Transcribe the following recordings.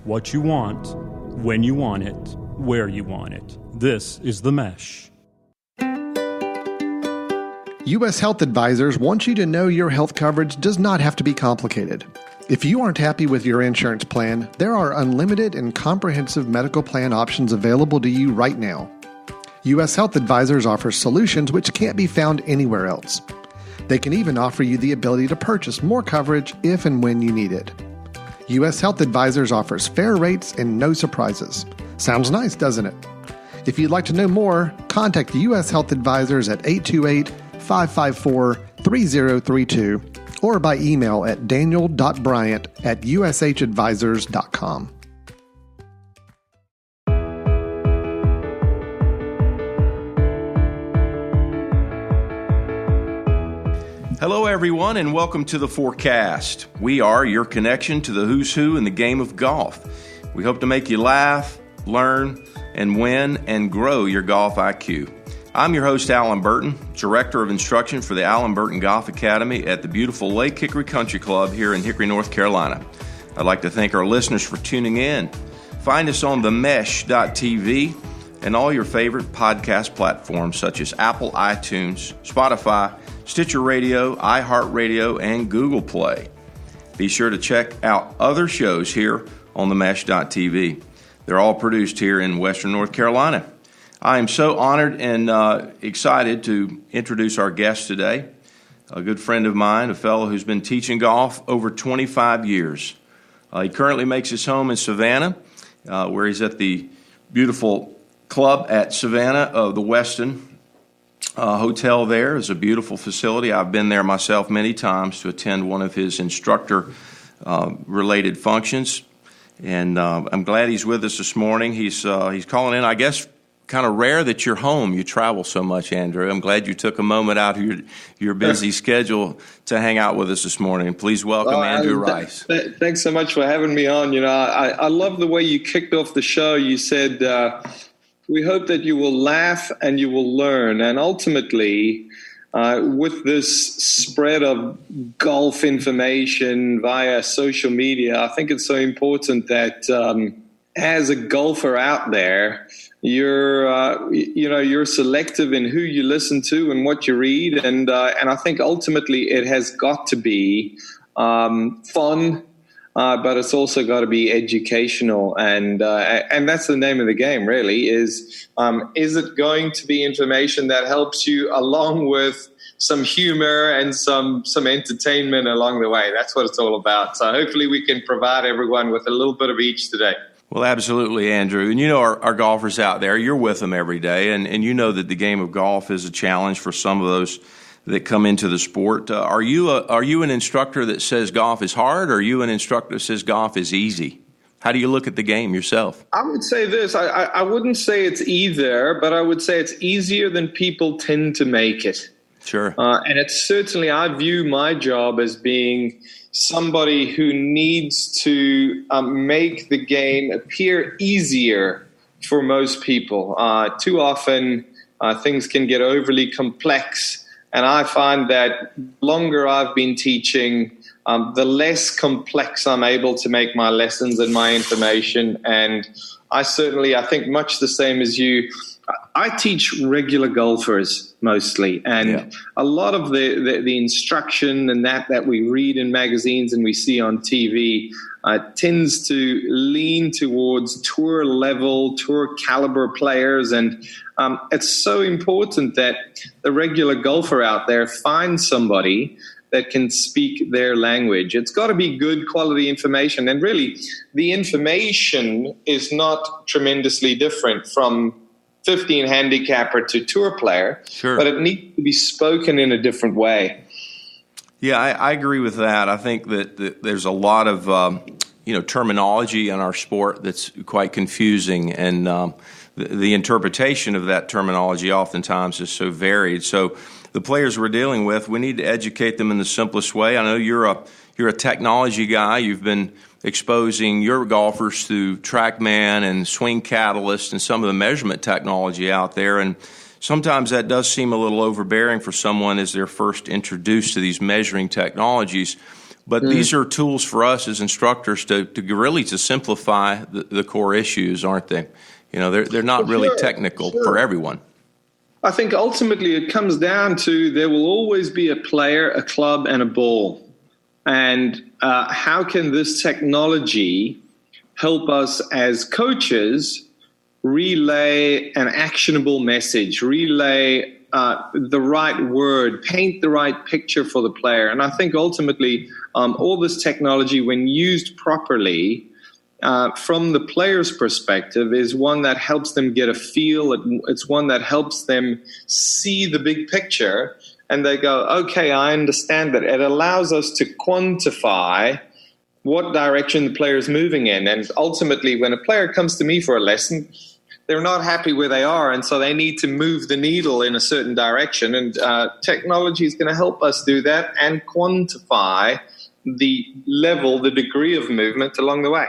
what you want, when you want it, where you want it. This is The Mesh. U.S. Health Advisors wants you to know your health coverage does not have to be complicated. If you aren't happy with your insurance plan, there are unlimited and comprehensive medical plan options available to you right now. U.S. Health Advisors offers solutions which can't be found anywhere else. They can even offer you the ability to purchase more coverage if and when you need it. U.S. Health Advisors offers fair rates and no surprises. Sounds nice, doesn't it? If you'd like to know more, contact U.S. Health Advisors at 828-554-3032 or by email at daniel.bryant@ushadvisors.com. Hello, everyone, and welcome to the Forecast. We are your connection to the who's who in the game of golf. We hope to make you laugh, learn, and win and grow your golf IQ. I'm your host, Allen Burton, Director of Instruction for the Allen Burton Golf Academy at the beautiful Lake Hickory Country Club here in Hickory, North Carolina. I'd like to thank our listeners for tuning in. Find us on themesh.tv and all your favorite podcast platforms such as Apple, iTunes, Spotify, Stitcher Radio, iHeartRadio, and Google Play. Be sure to check out other shows here on themesh.tv. They're all produced here in Western North Carolina. I am so honored and excited to introduce our guest today, a good friend of mine, a fellow who's been teaching golf over 25 years. He currently makes his home in Savannah, where he's at the beautiful club at Savannah of the Westin hotel. There is a beautiful facility. I've been there myself many times to attend one of his instructor-related functions, and I'm glad he's with us this morning. He's calling in, I guess, kind of rare that you're home. You travel so much, Andrew. I'm glad you took a moment out of your busy schedule to hang out with us this morning. Please welcome Andrew Rice. Thanks so much for having me on. You know, I love the way you kicked off the show. You said, we hope that you will laugh and you will learn. And ultimately, with this spread of golf information via social media, I think it's so important that as a golfer out there, you're selective in who you listen to and what you read, and I think ultimately it has got to be fun, but it's also got to be educational, and that's the name of the game. Really, is it going to be information that helps you along with some humor and some entertainment along the way? That's what it's all about. So hopefully we can provide everyone with a little bit of each today. Well, absolutely, Andrew. And you know our golfers out there, you're with them every day, and you know that the game of golf is a challenge for some of those that come into the sport. Are you an instructor that says golf is hard, or are you an instructor that says golf is easy? How do you look at the game yourself? I would say this. I wouldn't say it's either, but I would say it's easier than people tend to make it. Sure. And it's certainly, I view my job as being somebody who needs to make the game appear easier for most people. Too often, things can get overly complex, and I find that the longer I've been teaching, the less complex I'm able to make my lessons and my information. And I think much the same as you, I teach regular golfers mostly, and a lot of the instruction and that we read in magazines and we see on TV tends to lean towards tour level, tour caliber players, and it's so important that the regular golfer out there finds somebody that can speak their language. It's got to be good quality information, and really the information is not tremendously different from 15 handicapper to tour player, sure, but it needs to be spoken in a different way. Yeah, I agree with that. I think that there's a lot of terminology in our sport that's quite confusing, and the interpretation of that terminology oftentimes is so varied. So the players we're dealing with, we need to educate them in the simplest way. I know you're a technology guy. You've been exposing your golfers through TrackMan and Swing Catalyst and some of the measurement technology out there. And sometimes that does seem a little overbearing for someone as they're first introduced to these measuring technologies. But these are tools for us as instructors to really to simplify the core issues, aren't they? You know, they're not really technical for everyone. I think ultimately it comes down to there will always be a player, a club, and a ball. And how can this technology help us as coaches relay an actionable message, relay the right word, paint the right picture for the player? And I think ultimately all this technology, when used properly, from the player's perspective, is one that helps them get a feel. It's one that helps them see the big picture, and they go, okay, I understand that. It allows us to quantify what direction the player is moving in. And ultimately, when a player comes to me for a lesson, they're not happy where they are, and so they need to move the needle in a certain direction. And technology is going to help us do that and quantify the level, the degree of movement along the way.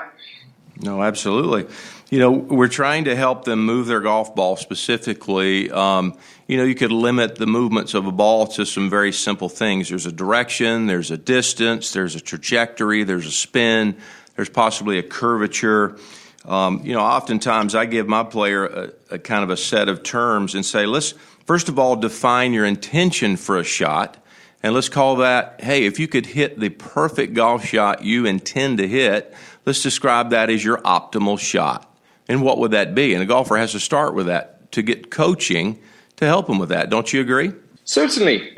No, absolutely. You know, we're trying to help them move their golf ball specifically. You know, you could limit the movements of a ball to some very simple things. There's a direction, there's a distance, there's a trajectory, there's a spin, there's possibly a curvature. You know, oftentimes I give my player a kind of a set of terms and say, let's first of all define your intention for a shot. And let's call that, hey, if you could hit the perfect golf shot you intend to hit, let's describe that as your optimal shot. And what would that be? And a golfer has to start with that to get coaching to help them with that. Don't you agree? Certainly.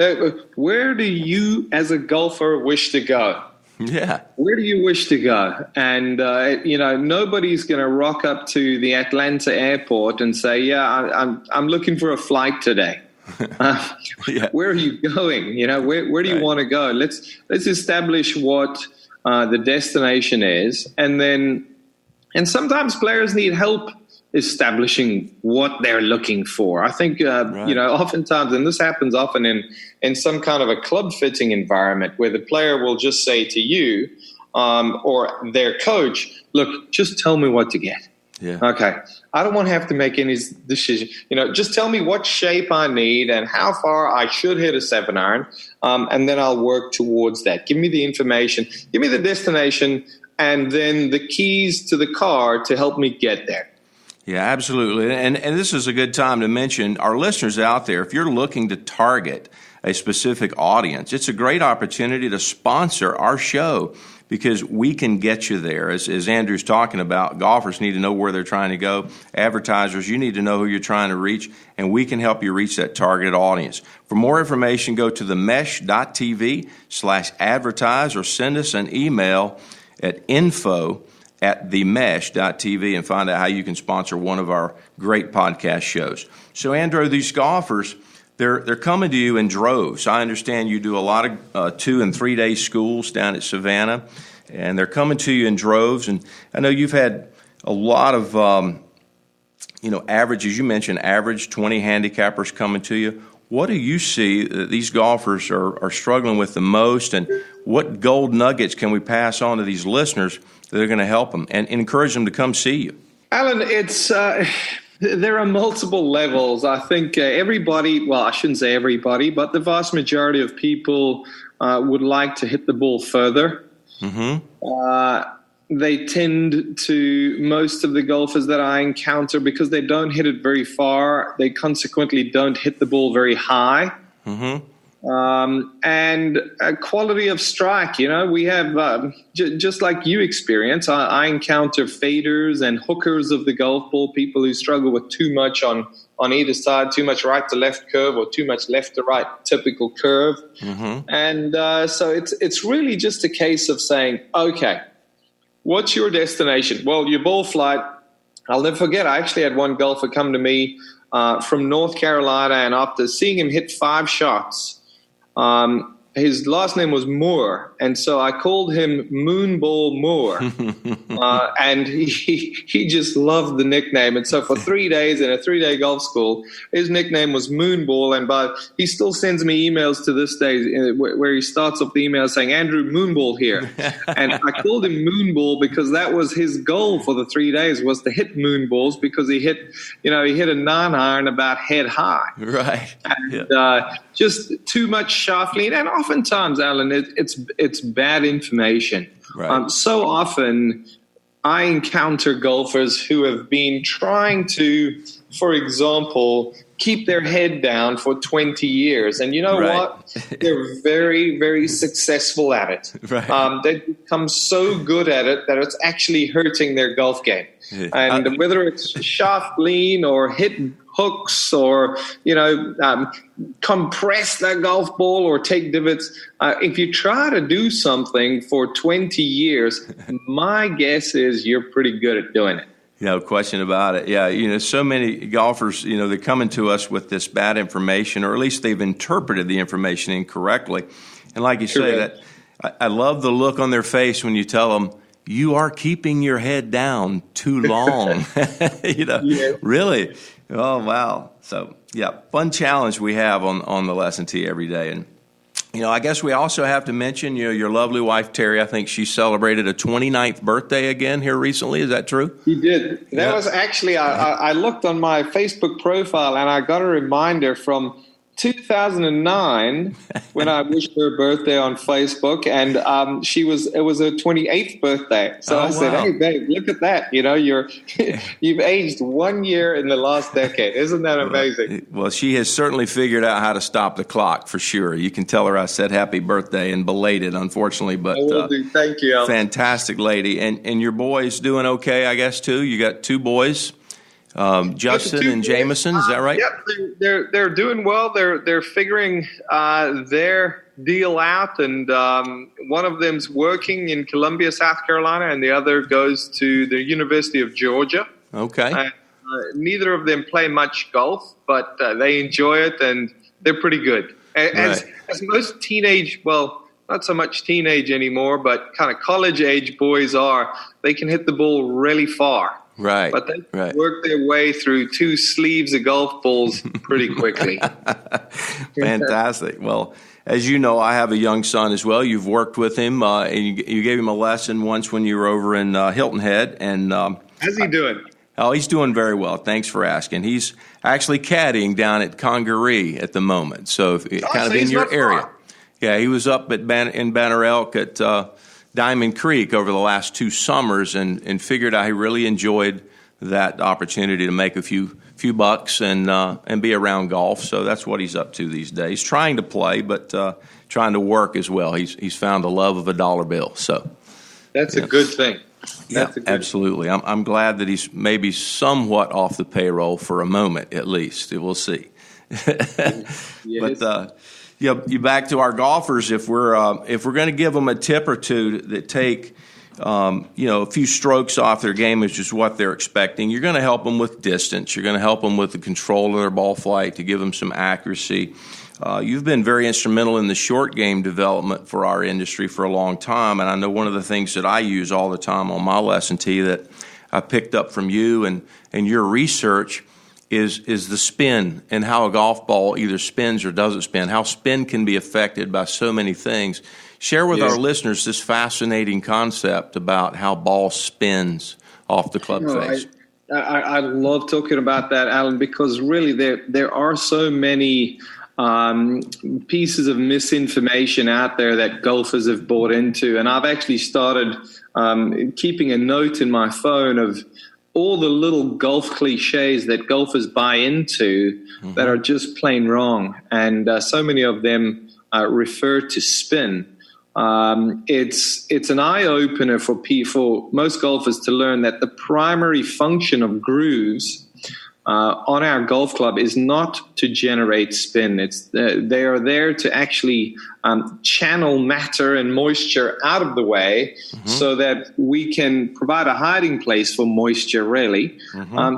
Where do you, as a golfer, wish to go? Yeah. Where do you wish to go? And, you know, nobody's going to rock up to the Atlanta airport and say, yeah, I'm looking for a flight today. Yeah. Where are you going? You know, where do you want to go? Let's establish what the destination is, and sometimes players need help establishing what they're looking for. I think you know, oftentimes, and this happens often in some kind of a club fitting environment where the player will just say to you or their coach, "Look, just tell me what to get." Yeah. Okay. I don't want to have to make any decision. You know, just tell me what shape I need and how far I should hit a 7-iron, and then I'll work towards that. Give me the information, give me the destination, and then the keys to the car to help me get there. Yeah, absolutely. And this is a good time to mention our listeners out there. If you're looking to target a specific audience, it's a great opportunity to sponsor our show, because we can get you there. As Andrew's talking about, golfers need to know where they're trying to go. Advertisers, you need to know who you're trying to reach, and we can help you reach that targeted audience. For more information, go to themesh.tv/advertise or send us an email at info@themesh.tv and find out how you can sponsor one of our great podcast shows. So, Andrew, these golfers, they're coming to you in droves. I understand you do a lot of 2- and 3-day schools down at Savannah, and they're coming to you in droves. And I know you've had a lot of, average, as you mentioned, average 20 handicappers coming to you. What do you see that these golfers are struggling with the most, and what gold nuggets can we pass on to these listeners that are going to help them and encourage them to come see you? Alan, it's there are multiple levels. I think everybody, well, I shouldn't say everybody, but the vast majority of people would like to hit the ball further. Mm-hmm. They tend to, most of the golfers that I encounter, because they don't hit it very far, they consequently don't hit the ball very high. Mm-hmm. And quality of strike, you know, we have, just like you experience, I encounter faders and hookers of the golf ball, people who struggle with too much on either side, too much right to left curve or too much left to right typical curve. Mm-hmm. And so it's really just a case of saying, okay, what's your destination? Well, your ball flight, I'll never forget, I actually had one golfer come to me from North Carolina, and after seeing him hit 5 shots, his last name was Moore, and so I called him Moonball Moore. And he just loved the nickname. And so for 3 days in a 3-day golf school, his nickname was Moonball. And he still sends me emails to this day where he starts off the email saying, Andrew, Moonball here. And I called him Moonball because that was his goal for the 3 days, was to hit moonballs, because he hit a 9-iron about head high. Right. And just too much shaft lean. And oftentimes, Alan, it's bad information. Right. So often I encounter golfers who have been trying to, for example, keep their head down for 20 years. And you know what? They're very, very successful at it. Right. They've become so good at it that it's actually hurting their golf game. And whether it's shaft lean or hit hooks or, compress that golf ball or take divots, if you try to do something for 20 years, my guess is you're pretty good at doing it. No question about it. Yeah, so many golfers, they're coming to us with this bad information, or at least they've interpreted the information incorrectly. And like you say, that I love the look on their face when you tell them, you are keeping your head down too long. Really. Oh, wow. So, fun challenge we have on the lesson tee every day. And, I guess we also have to mention, your lovely wife, Terry. I think she celebrated a 29th birthday again here recently. Is that true? She did. That was actually, I looked on my Facebook profile and I got a reminder from 2009 when I wished her birthday on Facebook, and it was her 28th birthday. So I said, "Hey, babe, look at that! You've aged 1 year in the last decade. Isn't that amazing?" Well, she has certainly figured out how to stop the clock for sure. You can tell her I said happy birthday, and belated, unfortunately, but I will do. Thank you, Al. Fantastic lady, and your boys doing okay, I guess too. You got 2 boys. Justin and Jameson, is that right? Yep, they're doing well. They're figuring their deal out, and one of them's working in Columbia, South Carolina, and the other goes to the University of Georgia. Okay. Neither of them play much golf, but they enjoy it, and they're pretty good. As most not so much teenage anymore, but kind of college-age boys are, they can hit the ball really far. Right. But they work their way through 2 sleeves of golf balls pretty quickly. Fantastic. Well, as you know, I have a young son as well. You've worked with him, and you gave him a lesson once when you were over in Hilton Head. And how's he doing? Oh, he's doing very well. Thanks for asking. He's actually caddying down at Congaree at the moment, so in your area. Far. Yeah, he was up in Banner Elk at Diamond Creek over the last 2 summers, and figured out he really enjoyed that opportunity to make a few bucks and be around golf. So that's what he's up to these days. Trying to play, but trying to work as well. He's found the love of a dollar bill. So that's a good thing. Absolutely. I'm glad that he's maybe somewhat off the payroll for a moment, at least. We'll see. Yes. But you back to our golfers. If we're going to give them a tip or two that take a few strokes off their game is just what they're expecting. You're going to help them with distance. You're going to help them with the control of their ball flight to give them some accuracy. You've been very instrumental in the short game development for our industry for a long time, and I know one of the things that I use all the time on my lesson tee that I picked up from you and your research is the spin, and how a golf ball either spins or doesn't spin, how spin can be affected by so many things. Share with our listeners this fascinating concept about how ball spins off the club face. I love talking about that, Alan, because really there are so many pieces of misinformation out there that golfers have bought into. And I've actually started keeping a note in my phone of all the little golf cliches that golfers buy into that are just plain wrong. And so many of them refer to spin. It's an eye-opener for most golfers to learn that the primary function of grooves on our golf club is not to generate spin. They are there to actually channel matter and moisture out of the way so that we can provide a hiding place for moisture, really,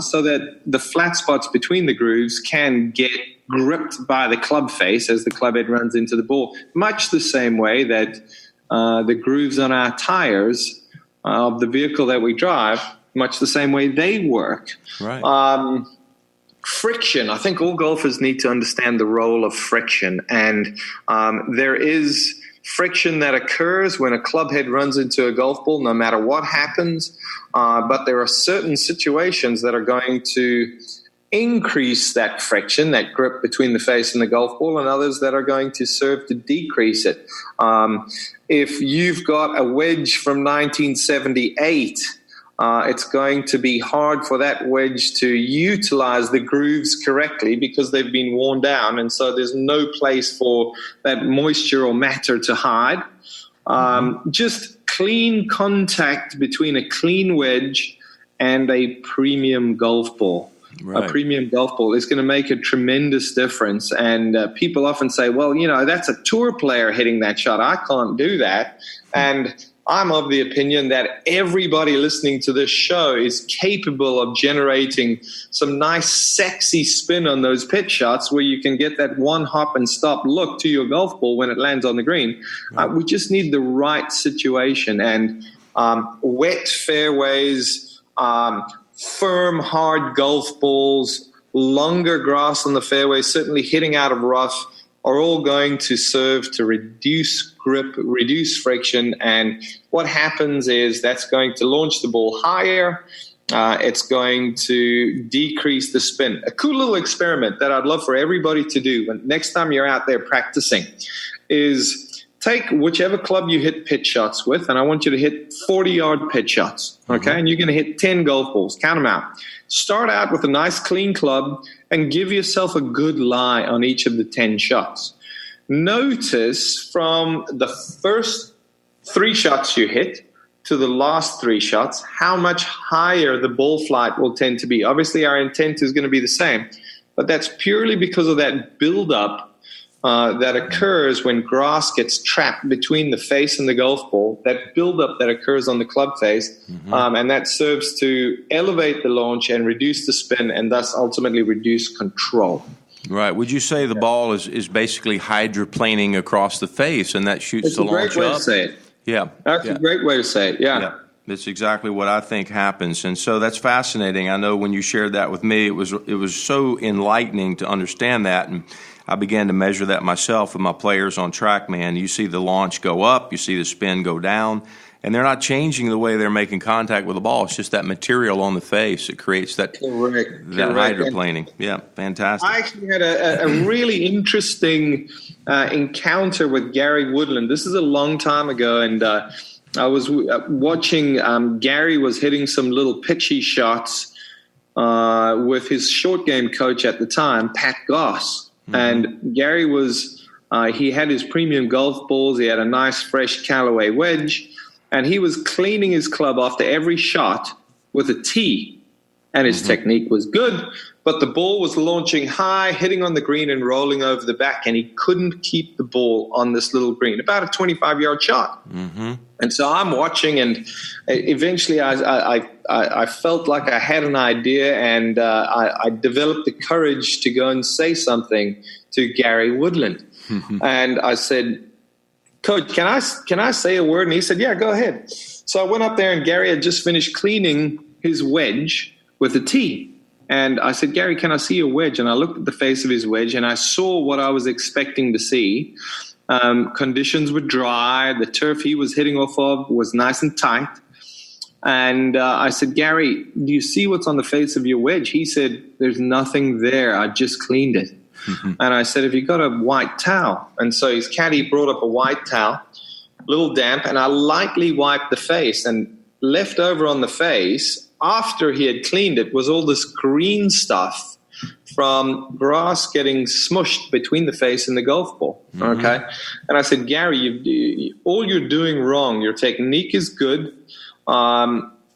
so that the flat spots between the grooves can get gripped by the club face as the club head runs into the ball, much the same way that the grooves on our tires of the vehicle that we drive, much the same way they work. Right. Friction. I think all golfers need to understand the role of friction. And there is friction that occurs when a club head runs into a golf ball, no matter what happens. But there are certain situations that are going to increase that friction, that grip between the face and the golf ball, and others that are going to serve to decrease it. If you've got a wedge from 1978, it's going to be hard for that wedge to utilize the grooves correctly because they've been worn down, and so there's no place for that moisture or matter to hide. Just clean contact between a clean wedge and a premium golf ball. Right. A premium golf ball is going to make a tremendous difference. And people often say, well, that's a tour player hitting that shot. I can't do that. And I'm of the opinion that everybody listening to this show is capable of generating some nice, sexy spin on those pitch shots where you can get that one hop and stop look to your golf ball when it lands on the green. Right. We just need the right situation. And wet fairways, firm, hard golf balls, longer grass on the fairway, certainly hitting out of rough, are all going to serve to reduce grip, reduce friction. And what happens is that's going to launch the ball higher. It's going to decrease the spin. A cool little experiment that I'd love for everybody to do when next time you're out there practicing is take whichever club you hit pitch shots with, and I want you to hit 40-yard pitch shots, okay? And you're going to hit 10 golf balls. Count them out. Start out with a nice, clean club and give yourself a good lie on each of the 10 shots. Notice from the first 3 shots you hit to the last 3 shots how much higher the ball flight will tend to be. Obviously, our intent is going to be the same, but that's purely because of that build-up that occurs when grass gets trapped between the face and the golf ball, that buildup that occurs on the club face, and that serves to elevate the launch and reduce the spin and thus ultimately reduce control. Right. Would you say the ball is basically hydroplaning across the face and that shoots the launch up? That's a great way to say it. Yeah. That's a great way to say it, yeah. That's exactly what I think happens. And so that's fascinating. I know when you shared that with me, it was so enlightening to understand that. And I began to measure that myself with my players on TrackMan. You see the launch go up, you see the spin go down, and they're not changing the way they're making contact with the ball. It's just that material on the face. It creates that hydroplaning. Yeah, fantastic. I actually had a really interesting encounter with Gary Woodland. This is a long time ago, and I was watching Gary was hitting some little pitchy shots with his short game coach at the time, Pat Goss. And Gary was, he had his premium golf balls. He had a nice, fresh Callaway wedge. And he was cleaning his club after every shot with a tee. And his technique was good, but the ball was launching high, hitting on the green and rolling over the back. And he couldn't keep the ball on this little green, about a 25-yard shot. And so I'm watching, and eventually I felt like I had an idea, and I developed the courage to go and say something to Gary Woodland. And I said, Coach, can I say a word? And he said, yeah, go ahead. So I went up there, and Gary had just finished cleaning his wedge with a tee. And I said, Gary, can I see your wedge? And I looked at the face of his wedge, and I saw what I was expecting to see. Conditions were dry. The turf he was hitting off of was nice and tight. And I said, Gary, do you see what's on the face of your wedge? He said, there's nothing there. I just cleaned it. And I said, have you got a white towel? And so his caddy brought up a white towel, a little damp, and I lightly wiped the face. And left over on the face, after he had cleaned it, was all this green stuff from grass getting smushed between the face and the golf ball. Okay. And I said, Gary, all you're doing wrong. Your technique is good.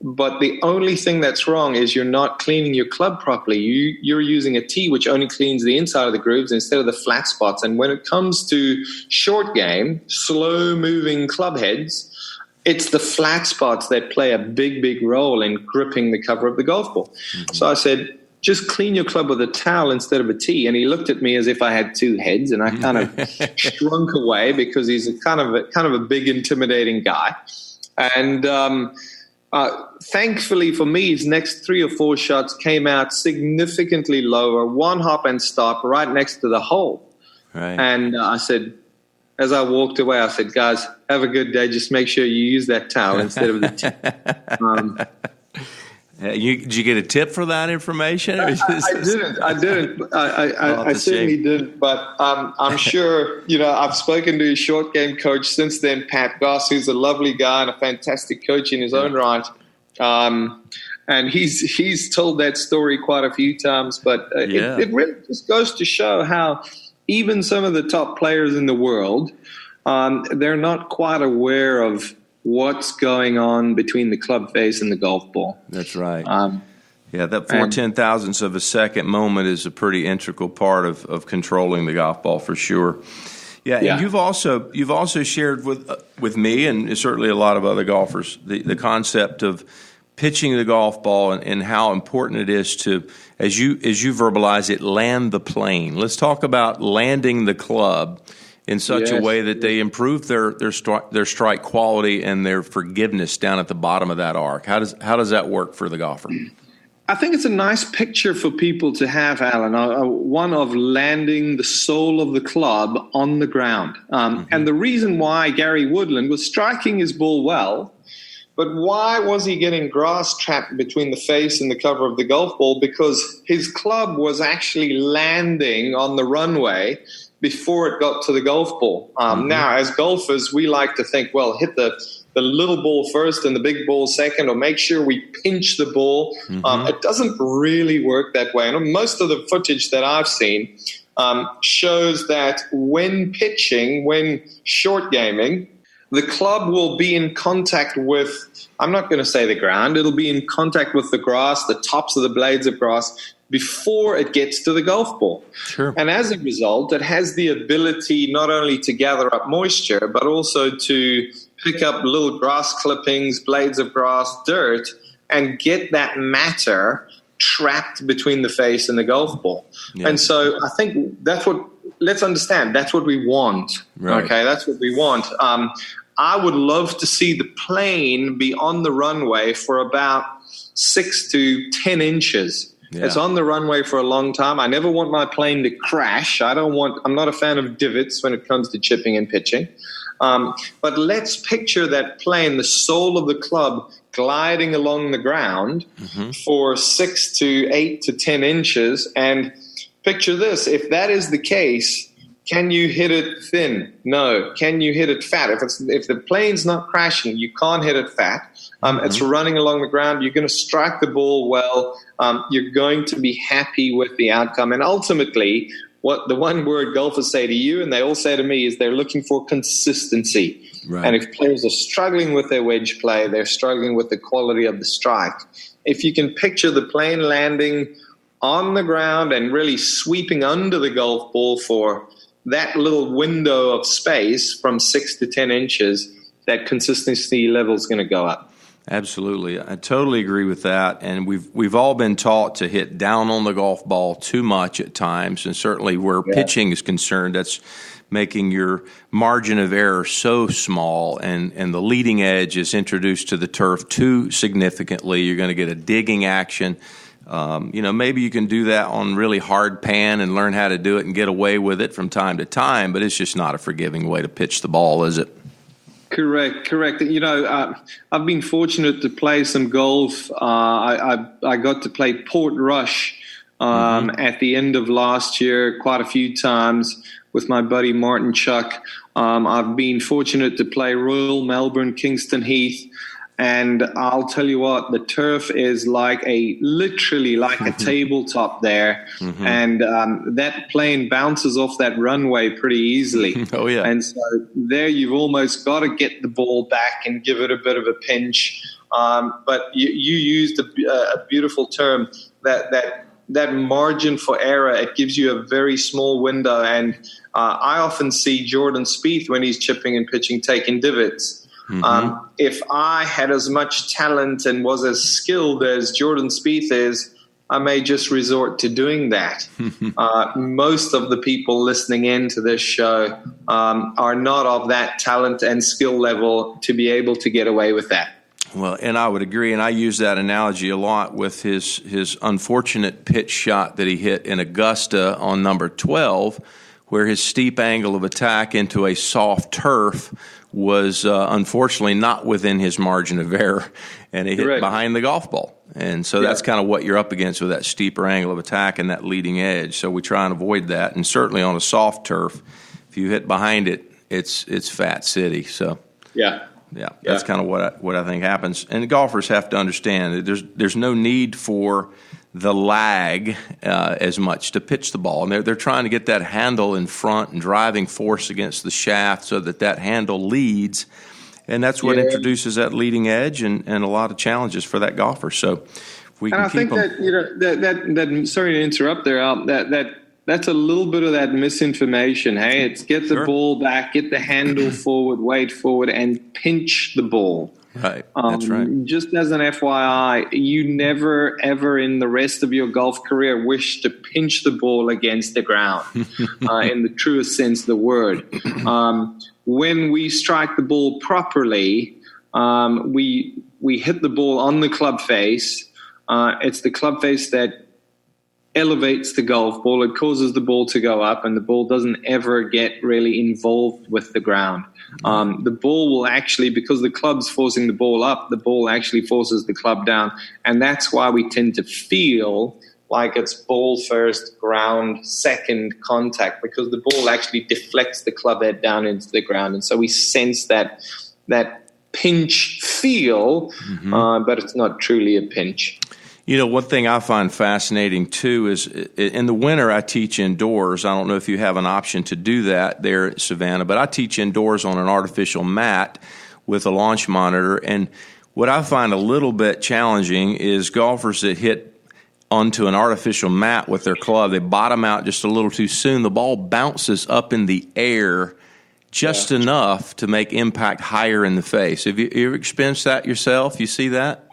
But the only thing that's wrong is you're not cleaning your club properly. You're using a tee which only cleans the inside of the grooves instead of the flat spots. And when it comes to short game, slow-moving club heads, it's the flat spots that play a big, big role in gripping the cover of the golf ball. So I said, just clean your club with a towel instead of a tee. And he looked at me as if I had 2 heads, and I kind of shrunk away because he's kind of a big, intimidating guy. And thankfully for me, his next 3 or 4 shots came out significantly lower, one hop and stop right next to the hole. Right. And I said, as I walked away, I said, guys, have a good day. Just make sure you use that towel instead of the tip. Did you get a tip for that information? I didn't. I certainly didn't. But I'm sure, I've spoken to his short game coach since then, Pat Goss, who's a lovely guy and a fantastic coach in his own right. And he's told that story quite a few times. But it really just goes to show how even some of the top players in the world, they're not quite aware of what's going on between the club face and the golf ball. That's right. That 4/10,000ths of a second moment is a pretty integral part of controlling the golf ball for sure. And you've also shared with me and certainly a lot of other golfers the concept of pitching the golf ball and how important it is to, as you verbalize it, land the plane. Let's talk about landing the club in such a way that they improve their strike quality and their forgiveness down at the bottom of that arc. How does that work for the golfer? I think it's a nice picture for people to have, Alan, one of landing the sole of the club on the ground. And the reason why Gary Woodland was striking his ball well, but why was he getting grass trapped between the face and the cover of the golf ball? Because his club was actually landing on the runway before it got to the golf ball. Now, as golfers, we like to think, well, hit the little ball first and the big ball second, or make sure we pinch the ball. It doesn't really work that way. And most of the footage that I've seen shows that when pitching, when short gaming, the club will be in contact with, I'm not going to say the ground, it'll be in contact with the grass, the tops of the blades of grass, before it gets to the golf ball. Sure. And as a result, it has the ability not only to gather up moisture, but also to pick up little grass clippings, blades of grass, dirt, and get that matter trapped between the face and the golf ball. Yeah. And so I think let's understand, that's what we want. Right. Okay, that's what we want. I would love to see the plane be on the runway for about 6 to 10 inches. Yeah. It's on the runway for a long time. I never want my plane to crash. I'm not a fan of divots when it comes to chipping and pitching. But let's picture that plane, the sole of the club, gliding along the ground for 6 to 8 to 10 inches. And picture this. If that is the case, can you hit it thin? No. Can you hit it fat? If the plane's not crashing, you can't hit it fat. It's running along the ground. You're going to strike the ball well. You're going to be happy with the outcome. And ultimately, what the one word golfers say to you, and they all say to me, is they're looking for consistency. Right. And if players are struggling with their wedge play, they're struggling with the quality of the strike. If you can picture the plane landing on the ground and really sweeping under the golf ball for that little window of space from 6 to 10 inches, that consistency level is going to go up. Absolutely. I totally agree with that. And we've all been taught to hit down on the golf ball too much at times. And certainly where pitching is concerned, that's making your margin of error so small, and the leading edge is introduced to the turf too significantly. You're going to get a digging action. Maybe you can do that on really hard pan and learn how to do it and get away with it from time to time, but it's just not a forgiving way to pitch the ball, is it? Correct. I've been fortunate to play some golf. I got to play Port Rush at the end of last year quite a few times with my buddy Martin Chuck. I've been fortunate to play Royal Melbourne, Kingston Heath. And I'll tell you what, the turf is literally like a tabletop there. And that plane bounces off that runway pretty easily. Oh, yeah. And so there you've almost got to get the ball back and give it a bit of a pinch. But you used a beautiful term, that margin for error. It gives you a very small window. And I often see Jordan Spieth, when he's chipping and pitching, taking divots. If I had as much talent and was as skilled as Jordan Spieth is, I may just resort to doing that. Most of the people listening in to this show are not of that talent and skill level to be able to get away with that. Well, and I would agree, and I use that analogy a lot with his unfortunate pitch shot that he hit in Augusta on number 12, where his steep angle of attack into a soft turf was unfortunately not within his margin of error, and it hit behind the golf ball. And so that's kind of what you're up against with that steeper angle of attack and that leading edge. So we try and avoid that. And certainly on a soft turf, if you hit behind it, it's Fat City. So yeah, that's kind of what I think happens. And the golfers have to understand that there's no need for the lag as much to pitch the ball. And they're trying to get that handle in front and driving force against the shaft so that handle leads. And that's what introduces that leading edge and a lot of challenges for that golfer. So if we can keep them. And I think that sorry to interrupt there, Al, that's a little bit of that misinformation. Hey, it's get the ball back, get the handle forward, weight forward, and pinch the ball. Right, that's right. Just as an FYI, you never, ever in the rest of your golf career wish to pinch the ball against the ground in the truest sense of the word. When we strike the ball properly, we hit the ball on the club face. It's the club face that elevates the golf ball. It causes the ball to go up, and the ball doesn't ever get really involved with the ground. The ball will actually, because the club's forcing the ball up, the ball actually forces the club down. And that's why we tend to feel like it's ball first, ground second contact, because the ball actually deflects the club head down into the ground. And so we sense that pinch feel, but it's not truly a pinch. You know, one thing I find fascinating, too, is in the winter I teach indoors. I don't know if you have an option to do that there at Savannah, but I teach indoors on an artificial mat with a launch monitor. And what I find a little bit challenging is golfers that hit onto an artificial mat with their club, they bottom out just a little too soon. The ball bounces up in the air just enough to make impact higher in the face. Have you ever experienced that yourself? You see that?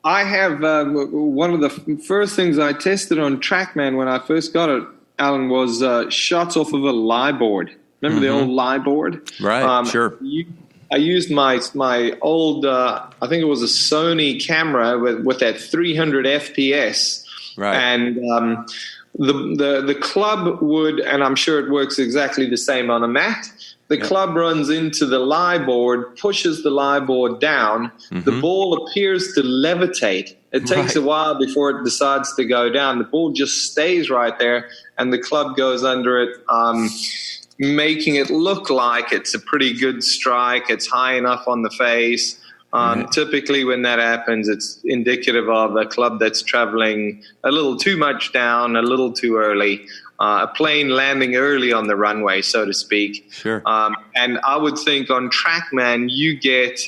I have. One of the first things I tested on TrackMan when I first got it, Alan, was shots off of a lie board. Remember the old lie board? Right, sure. I used my old, I think it was a Sony camera with that 300 FPS. Right. And the club would, and I'm sure it works exactly the same on a mat, the club runs into the lie board, pushes the lie board down. The ball appears to levitate. It takes a while before it decides to go down. The ball just stays right there, and the club goes under it, making it look like it's a pretty good strike. It's high enough on the face. Typically when that happens, it's indicative of a club that's traveling a little too much down, a little too early. A plane landing early on the runway, so to speak. Sure. And I would think on TrackMan, you get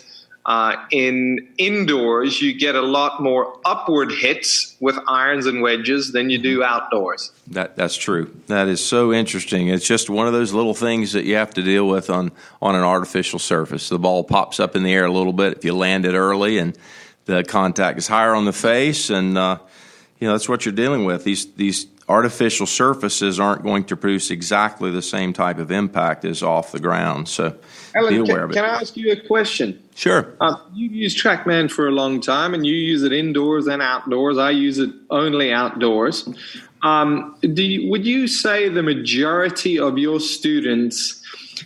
indoors, you get a lot more upward hits with irons and wedges than you do outdoors. That's true. That is so interesting. It's just one of those little things that you have to deal with on an artificial surface. The ball pops up in the air a little bit if you land it early, and the contact is higher on the face, and that's what you're dealing with. These artificial surfaces aren't going to produce exactly the same type of impact as off the ground. So Alan, be aware of it. Can I ask you a question? Sure. You've used TrackMan for a long time, and you use it indoors and outdoors. I use it only outdoors. Would you say the majority of your students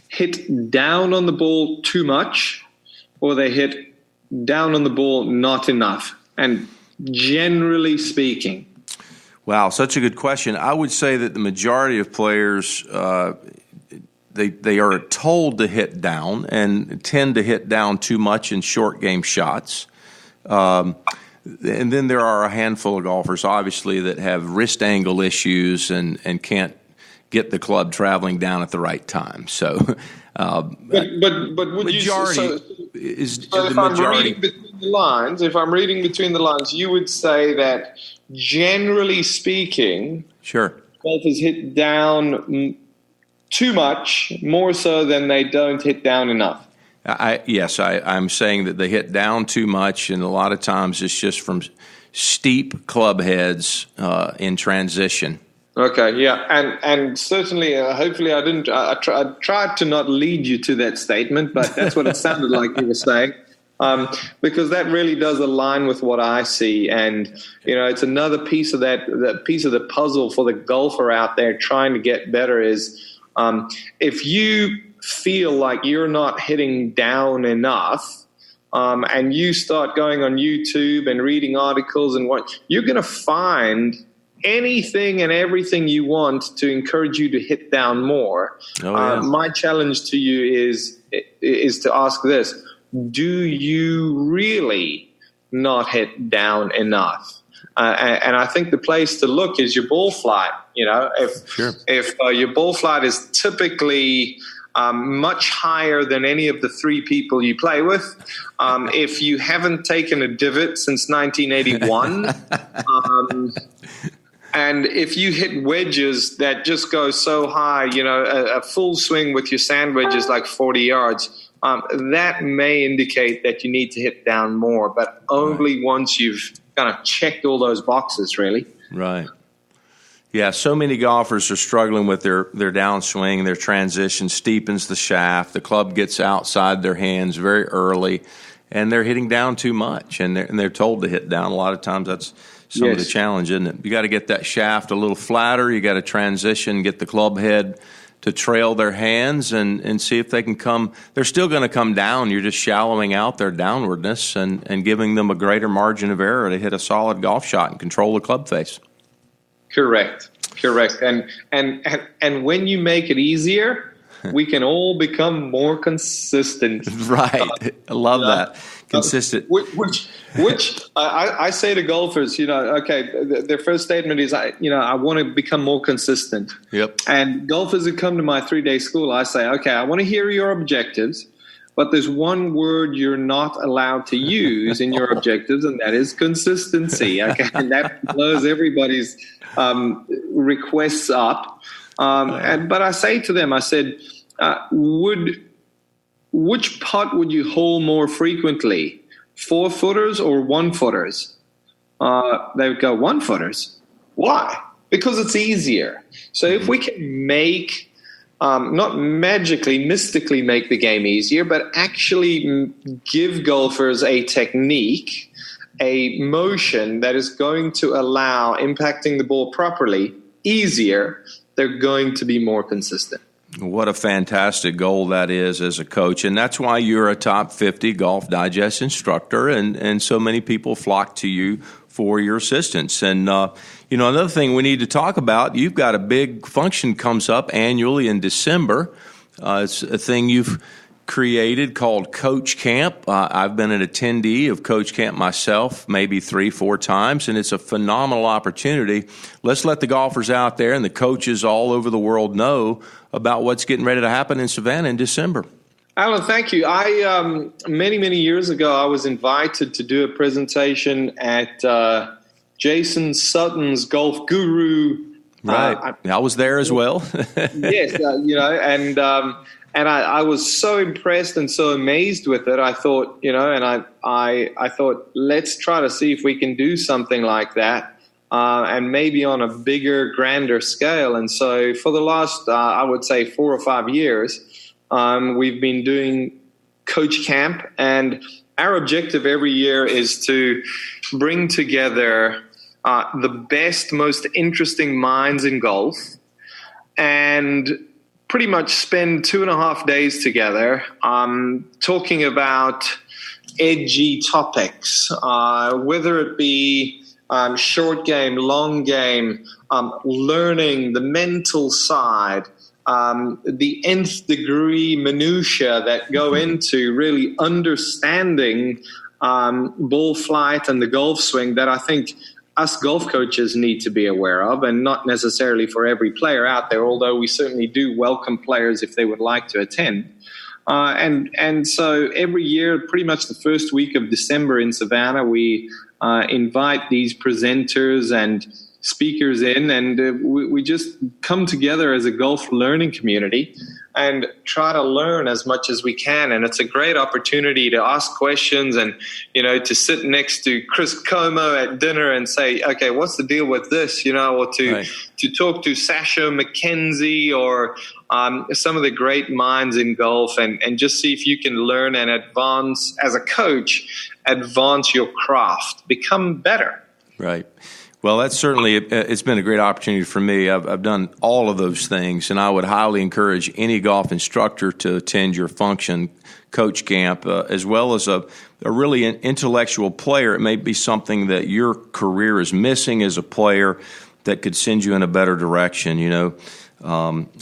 hit down on the ball too much, or they hit down on the ball not enough? And generally speaking. Wow, such a good question. I would say that the majority of players, they are told to hit down and tend to hit down too much in short game shots. And then there are a handful of golfers, obviously, that have wrist angle issues and can't get the club traveling down at the right time. So, but would majority you? So if I'm reading between the lines, you would say that generally speaking, golfers hit down too much, more so than they don't hit down enough. I'm saying that they hit down too much, and a lot of times it's just from steep club heads in transition. Okay, yeah, and certainly, hopefully, I didn't. I tried to not lead you to that statement, but that's what it sounded like you were saying, because that really does align with what I see, and it's another piece of that piece of the puzzle for the golfer out there trying to get better is if you feel like you're not hitting down enough. And you start going on YouTube and reading articles and what you're going to find anything and everything you want to encourage you to hit down more. My challenge to you is to ask this: do you really not hit down enough? And I think the place to look is your ball flight. If your ball flight is typically much higher than any of the three people you play with. If you haven't taken a divot since 1981, and if you hit wedges that just go so high, a full swing with your sand wedges like 40 yards, that may indicate that you need to hit down more, but only once you've kind of checked all those boxes, really. Right. Yeah, so many golfers are struggling with their downswing, their transition steepens the shaft, the club gets outside their hands very early, and they're hitting down too much, and they're told to hit down. A lot of times that's some of the challenge, isn't it? You got to get that shaft a little flatter, you got to transition, get the club head to trail their hands and see if they can come. They're still going to come down. You're just shallowing out their downwardness and giving them a greater margin of error to hit a solid golf shot and control the club face. Correct. And when you make it easier, we can all become more consistent. Right. I love that. Consistent. Which I say to golfers, their first statement is, I want to become more consistent. Yep. And golfers who come to my 3-day school, I say, okay, I want to hear your objectives, but there's one word you're not allowed to use in your objectives, and that is consistency. Okay, and that blows everybody's requests up. But I say to them, I said, which putt would you hole more frequently, 4-footers or 1-footers? They would go 1-footers. Why? Because it's easier. So if we can make not magically, mystically make the game easier, but actually give golfers a technique, a motion that is going to allow impacting the ball properly easier, they're going to be more consistent. What a fantastic goal that is as a coach. And that's why you're a top 50 Golf Digest instructor, and so many people flock to you for your assistance. And, another thing we need to talk about, you've got a big function comes up annually in December. It's a thing you've created called Coach Camp. I've been an attendee of Coach Camp myself, maybe 3-4 times, and it's a phenomenal opportunity. Let's let the golfers out there and the coaches all over the world know about what's getting ready to happen in Savannah in December. Alan, thank you. I many years ago, I was invited to do a presentation at Jason Sutton's Golf Guru. Right, I was there as well. Yes, and I was so impressed and so amazed with it. I thought, I thought, let's try to see if we can do something like that, and maybe on a bigger, grander scale. And so for the last, I would say 4 or 5 years, we've been doing Coach Camp, and our objective every year is to bring together the best, most interesting minds in golf and pretty much spend 2.5 days together talking about edgy topics, whether it be short game, long game, learning, the mental side, the nth degree minutia that go into really understanding ball flight and the golf swing that I think us golf coaches need to be aware of, and not necessarily for every player out there, although we certainly do welcome players if they would like to attend. And so every year, pretty much the first week of December in Savannah, we invite these presenters and speakers in, and we just come together as a golf learning community and try to learn as much as we can. And it's a great opportunity to ask questions and, to sit next to Chris Como at dinner and say, okay, what's the deal with this, or to talk to Sasha McKenzie or some of the great minds in golf and just see if you can learn and advance as a coach, advance your craft, become better. Right. Well, that's certainly, it's been a great opportunity for me. I've done all of those things, and I would highly encourage any golf instructor to attend your function coach camp, as well as a really intellectual player. It may be something that your career is missing as a player that could send you in a better direction,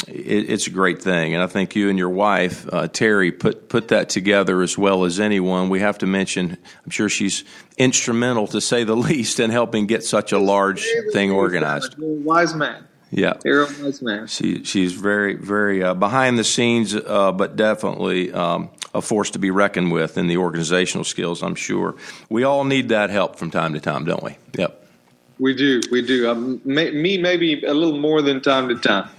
It's a great thing, and I think you and your wife, Terry, put that together as well as anyone. We have to mention, I'm sure she's instrumental, to say the least, in helping get such a large thing organized. Wise man. Yeah. You're a wise man. She's very, very behind the scenes, but definitely a force to be reckoned with in the organizational skills, I'm sure. We all need that help from time to time, don't we? Yep. We do. Me, maybe a little more than time to time.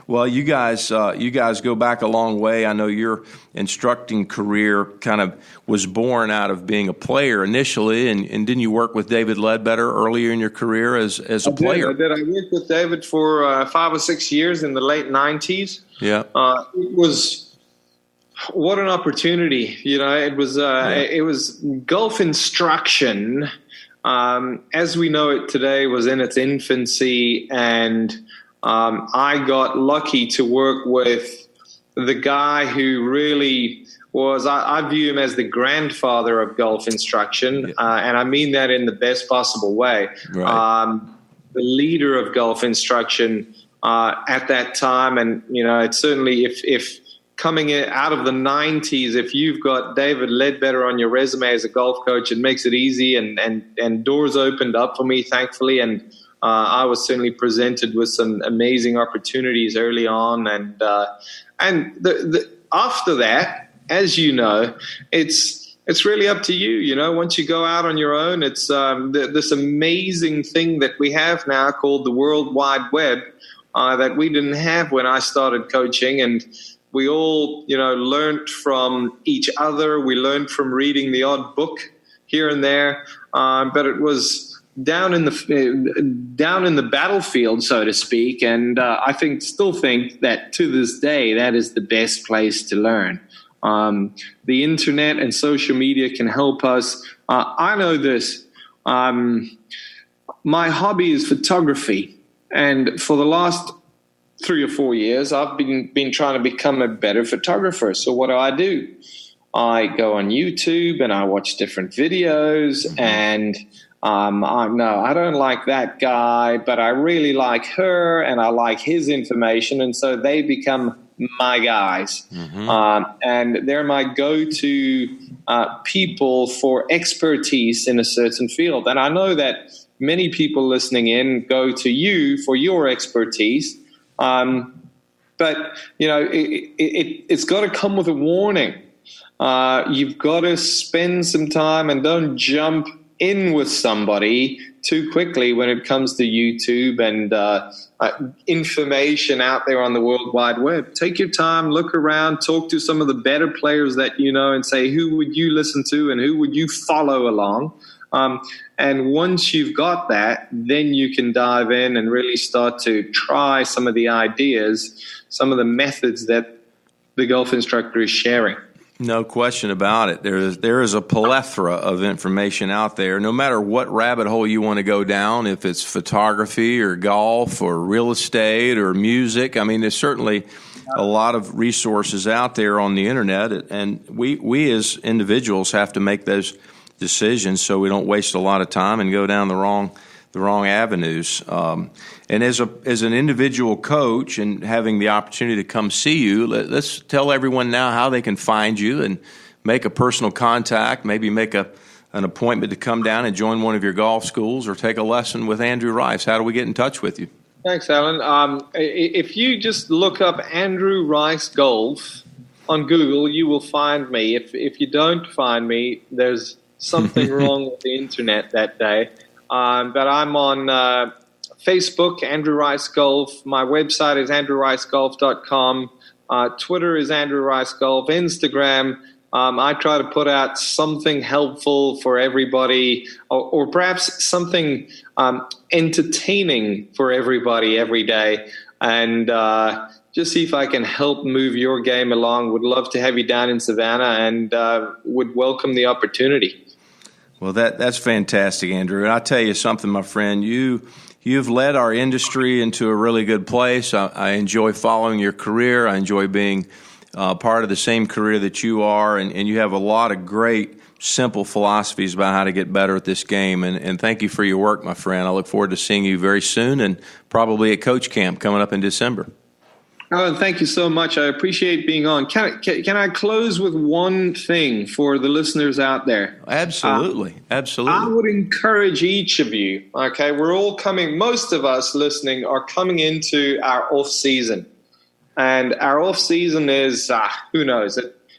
Well, you guys go back a long way. I know your instructing career kind of was born out of being a player initially, and didn't you work with David Ledbetter earlier in your career as a player? I did. I worked with David for 5 or 6 years in the late 90s. Yeah. It was what an opportunity. It was golf instruction. As we know it today, was in its infancy, and I got lucky to work with the guy who really was, I view him as the grandfather of golf instruction, and I mean that in the best possible way. Right. The leader of golf instruction at that time, and it's certainly if coming out of the 90s, if you've got David Ledbetter on your resume as a golf coach, it makes it easy, and doors opened up for me, thankfully, and I was certainly presented with some amazing opportunities early on, and after that, as you know, it's really up to you. Once you go out on your own, it's this amazing thing that we have now called the World Wide Web that we didn't have when I started coaching, and we all, learned from each other. We learned from reading the odd book here and there, but it was down in the battlefield, so to speak. And I still think that to this day, that is the best place to learn. The internet and social media can help us. I know this. My hobby is photography, and for the last 3 or 4 years, I've been trying to become a better photographer. So what do? I go on YouTube and I watch different videos, and I don't like that guy, but I really like her and I like his information, and so they become my guys. Mm-hmm. And they're my go-to people for expertise in a certain field. And I know that many people listening in go to you for your expertise. But it's got to come with a warning. You've got to spend some time and don't jump in with somebody too quickly when it comes to YouTube and information out there on the World Wide Web. Take your time, look around, talk to some of the better players that you know, and say, who would you listen to and who would you follow along? And once you've got that, then you can dive in and really start to try some of the ideas, some of the methods that the golf instructor is sharing. No question about it. There is a plethora of information out there, no matter what rabbit hole you want to go down, if it's photography or golf or real estate or music. I mean, there's certainly a lot of resources out there on the internet, and we as individuals have to make those decisions so we don't waste a lot of time and go down the wrong avenues. And as an individual coach and having the opportunity to come see you, let's tell everyone now how they can find you and make a personal contact, maybe make an appointment to come down and join one of your golf schools or take a lesson with Andrew Rice. How do we get in touch with you? Thanks, Alan. If you just look up Andrew Rice Golf on Google, you will find me. If you don't find me, there's something wrong with the internet that day. But I'm on Facebook, Andrew Rice Golf. My website is andrewricegolf.com. Twitter is Andrew Rice Golf. Instagram, I try to put out something helpful for everybody, or perhaps something entertaining for everybody every day. And just see if I can help move your game along. Would love to have you down in Savannah, and would welcome the opportunity. Well, that's fantastic, Andrew. And I'll tell you something, my friend. You've led our industry into a really good place. I enjoy following your career. I enjoy being part of the same career that you are, and you have a lot of great, simple philosophies about how to get better at this game. And thank you for your work, my friend. I look forward to seeing you very soon, and probably at Coach Camp coming up in December. Oh, thank you so much. I appreciate being on. Can I close with one thing for the listeners out there? Absolutely. Absolutely. I would encourage each of you, okay, we're all coming, most of us listening are coming into our off season. And our off season is, who knows,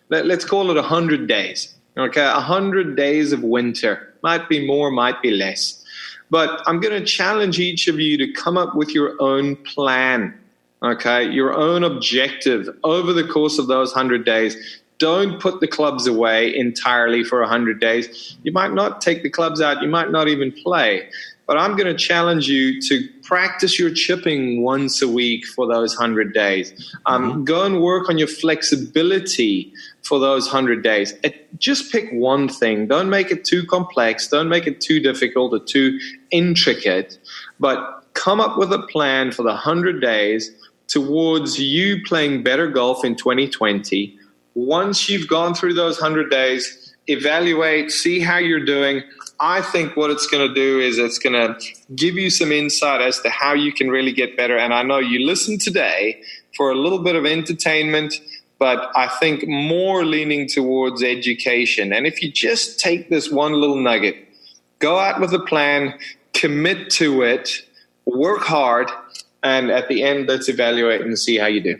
let's call it 100 days, okay, 100 days of winter. Might be more, might be less. But I'm going to challenge each of you to come up with your own plan. Okay, your own objective over the course of those 100 days. Don't put the clubs away entirely for 100 days. You might not take the clubs out. You might not even play. But I'm going to challenge you to practice your chipping once a week for those 100 days. Go and work on your flexibility for those 100 days. Just pick one thing. Don't make it too complex. Don't make it too difficult or too intricate. But come up with a plan for the 100 days towards you playing better golf in 2020. Once you've gone through those 100 days, evaluate, see how you're doing. I think what it's going to do is it's going to give you some insight as to how you can really get better. And I know you listened today for a little bit of entertainment, but I think more leaning towards education. And if you just take this one little nugget, go out with a plan, commit to it, work hard, and at the end, let's evaluate and see how you do.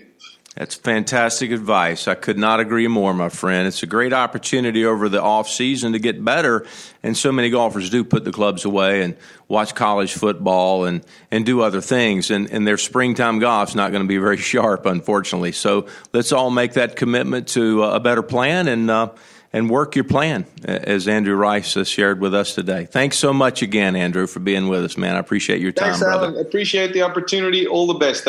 That's fantastic advice. I could not agree more, my friend. It's a great opportunity over the off season to get better, and so many golfers do put the clubs away and watch college football and do other things, and their springtime golf's not going to be very sharp, unfortunately. So let's all make that commitment to a better plan and work your plan, as Andrew Rice has shared with us today. Thanks so much again, Andrew, for being with us, man. I appreciate your time, Thanks, brother. Alan. Appreciate the opportunity. All the best,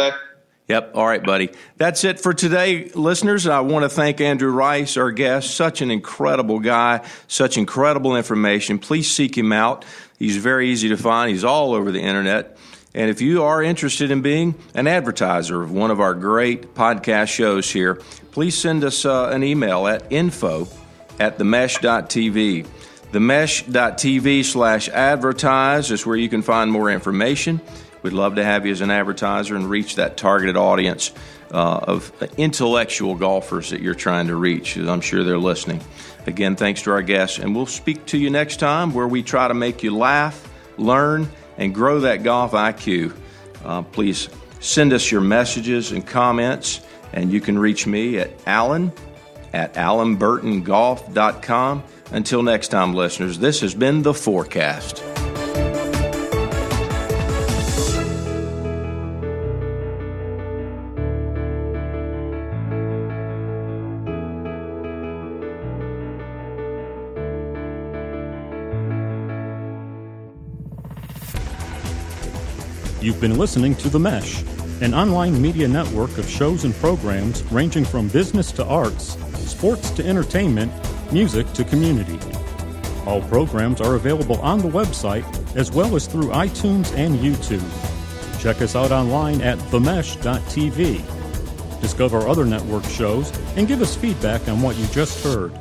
Yep. All right, buddy. That's it for today, listeners. I want to thank Andrew Rice, our guest. Such an incredible guy, such incredible information. Please seek him out. He's very easy to find. He's all over the internet. And if you are interested in being an advertiser of one of our great podcast shows here, please send us an email at info@themesh.tv. Themesh.tv/advertise is where you can find more information. We'd love to have you as an advertiser and reach that targeted audience of intellectual golfers that you're trying to reach, as I'm sure they're listening. Again, thanks to our guests, and we'll speak to you next time where we try to make you laugh, learn, and grow that golf IQ. Please send us your messages and comments, and you can reach me at allenburtongolf.com. Until next time, listeners, this has been The Forecast. You've been listening to The Mesh, an online media network of shows and programs ranging from business to arts, sports to entertainment, music to community. All programs are available on the website as well as through iTunes and YouTube. Check us out online at themesh.tv. Discover other network shows and give us feedback on what you just heard.